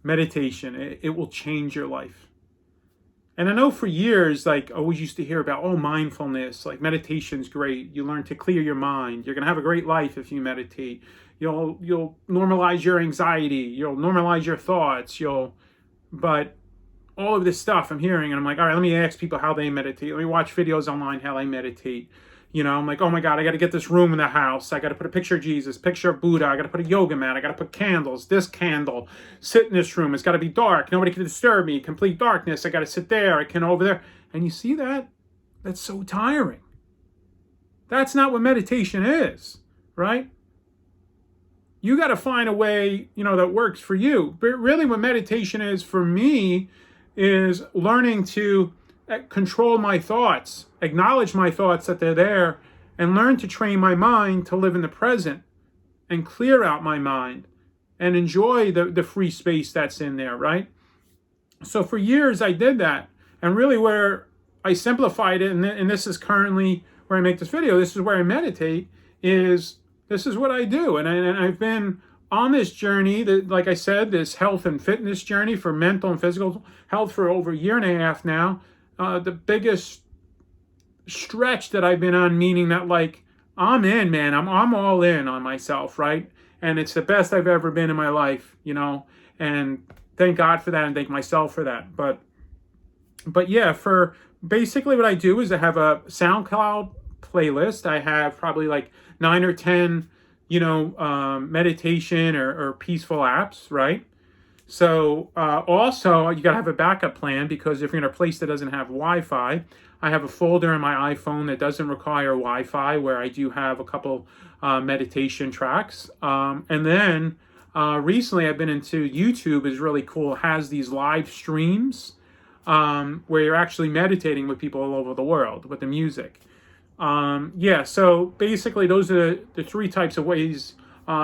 meditation. It will change your life. And I know for years, like, I always used to hear about, oh, mindfulness, like meditation's great. You learn to clear your mind. You're gonna have a great life if you meditate. You'll normalize your anxiety. You'll normalize your thoughts. But all of this stuff I'm hearing, and I'm like, all right, let me ask people how they meditate. Let me watch videos online how they meditate. I'm like, oh my God, I got to get this room in the house. I got to put a picture of Jesus, picture of Buddha. I got to put a yoga mat. I got to put candles, this candle, sit in this room. It's got to be dark. Nobody can disturb me. Complete darkness. I got to sit there. I can over there. And you see that? That's so tiring. That's not what meditation is, right? You got to find a way, that works for you. But really what meditation is for me is learning to control my thoughts, acknowledge my thoughts that they're there, and learn to train my mind to live in the present and clear out my mind and enjoy the free space that's in there, right? So for years I did that. And really where I simplified it, and this is currently where I make this video, this is where I meditate, is this is what I do. And I've been on this journey, that, like I said, this health and fitness journey for mental and physical health for over a year and a half now. The biggest stretch that I've been on, meaning that like I'm in, man, I'm all in on myself, right? And it's the best I've ever been in my life, and thank God for that and thank myself for that. But yeah, for basically what I do is I have a SoundCloud playlist. I have probably like 9 or 10, meditation or peaceful apps, right? So also, you got to have a backup plan, because if you're in a place that doesn't have Wi-Fi, I have a folder in my iPhone that doesn't require Wi-Fi, where I do have a couple meditation tracks. And then recently I've been into YouTube. Is really cool. It has these live streams where you're actually meditating with people all over the world with the music. So basically those are the three types of ways.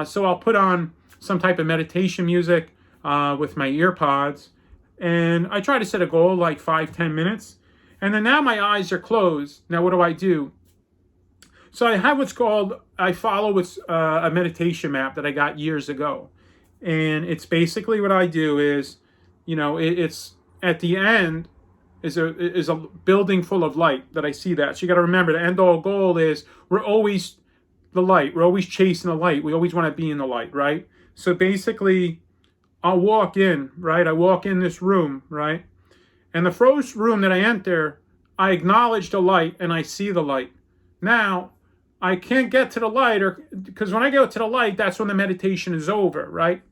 So I'll put on some type of meditation music with my ear pods, and I try to set a goal like 5-10 minutes. And then now my eyes are closed. Now what do? So I have I follow what's a meditation map that I got years ago. And it's basically what I do is, it's at the end is a building full of light that I see that. So you got to remember, the end all goal is we're always the light. We're always chasing the light. We always want to be in the light, right? So basically, I'll walk in, right? I walk in this room, right? And the first room that I enter, I acknowledge the light and I see the light. Now, I can't get to the light, because when I go to the light, that's when the meditation is over, right?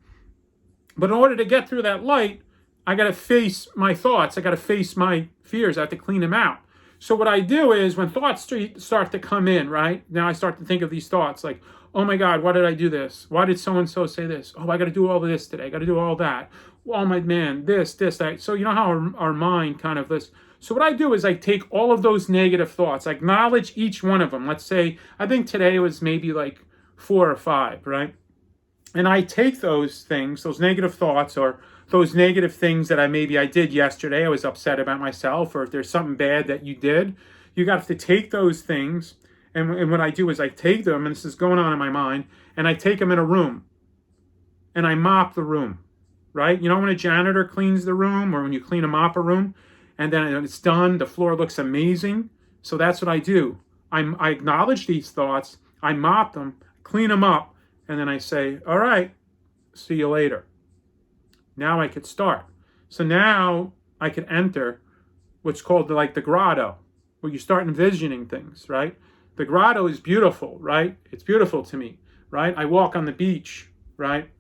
But in order to get through that light, I got to face my thoughts. I got to face my fears. I have to clean them out. So what I do is when thoughts start to come in, right? Now I start to think of these thoughts like, oh my God, why did I do this? Why did so-and-so say this? Oh, I got to do all of this today. I got to do all that. Oh my man, this, that. So you know how our mind kind of this. So what I do is I take all of those negative thoughts, I acknowledge each one of them. Let's say, I think today was maybe like 4 or 5, right? And I take those things, those negative thoughts, or those negative things that I did yesterday. I was upset about myself, or if there's something bad that you did, you got to take those things. And what I do is I take them, and this is going on in my mind, and I take them in a room, and I mop the room, right? You know when a janitor cleans the room, or when you clean a mop a room, and then it's done, the floor looks amazing. So that's what I do. I acknowledge these thoughts, I mop them, clean them up, and then I say, all right, see you later. Now I could start. So now I could enter what's called the grotto, where you start envisioning things, right? The grotto is beautiful, right? It's beautiful to me, right? I walk on the beach, right?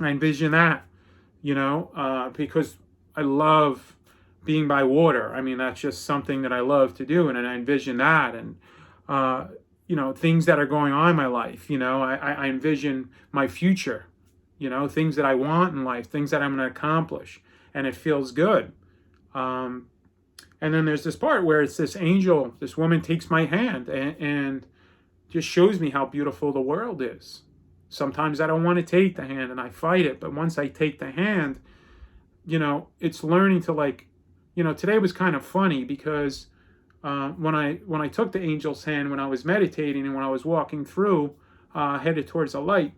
I envision that, because I love being by water. I mean, that's just something that I love to do. And I envision that, and, things that are going on in my life. I envision my future, things that I want in life, things that I'm going to accomplish. And it feels good. And then there's this part where it's this angel, this woman takes my hand and just shows me how beautiful the world is. Sometimes I don't want to take the hand and I fight it. But once I take the hand, it's learning to today was kind of funny because when I took the angel's hand, when I was meditating and when I was walking through, headed towards the light,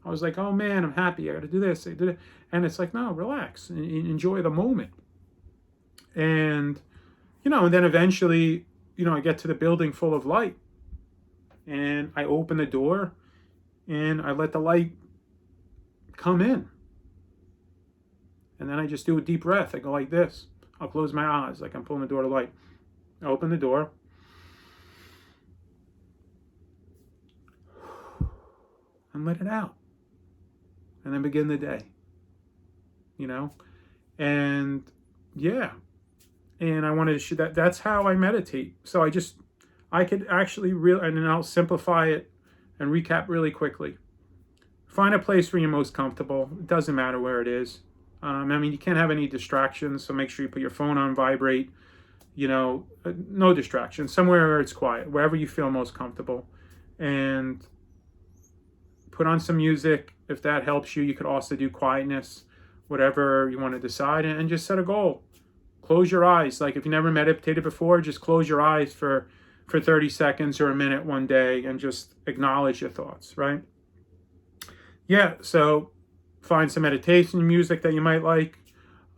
I was like, oh man, I'm happy. I got to do this. I did it. And it's like, no, relax and enjoy the moment. And, and then eventually, I get to the building full of light, and I open the door and I let the light come in. And then I just do a deep breath. I go like this. I'll close my eyes like I'm pulling the door to light. I open the door. And let it out. And then begin the day. And yeah. And I wanted to show that's how I meditate. So I could actually and then I'll simplify it and recap really quickly. Find a place where you're most comfortable. It doesn't matter where it is. You can't have any distractions, so make sure you put your phone on vibrate. No distractions. Somewhere where it's quiet, wherever you feel most comfortable. And put on some music. If that helps you, you could also do quietness, whatever you want to decide, and just set a goal. Close your eyes. Like if you never meditated before, just close your eyes for 30 seconds or a minute one day and just acknowledge your thoughts, right? Yeah, so find some meditation music that you might like,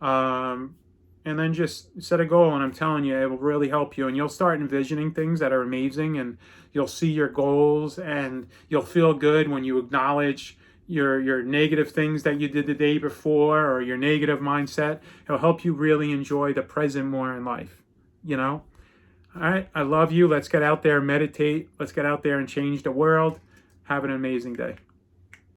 and then just set a goal. And I'm telling you, it will really help you. And you'll start envisioning things that are amazing, and you'll see your goals, and you'll feel good when you acknowledge your negative things that you did the day before, or your negative mindset. It'll help you really enjoy the present more in life, All right, I love you. Let's get out there and meditate. Let's get out there and change the world. Have an amazing day.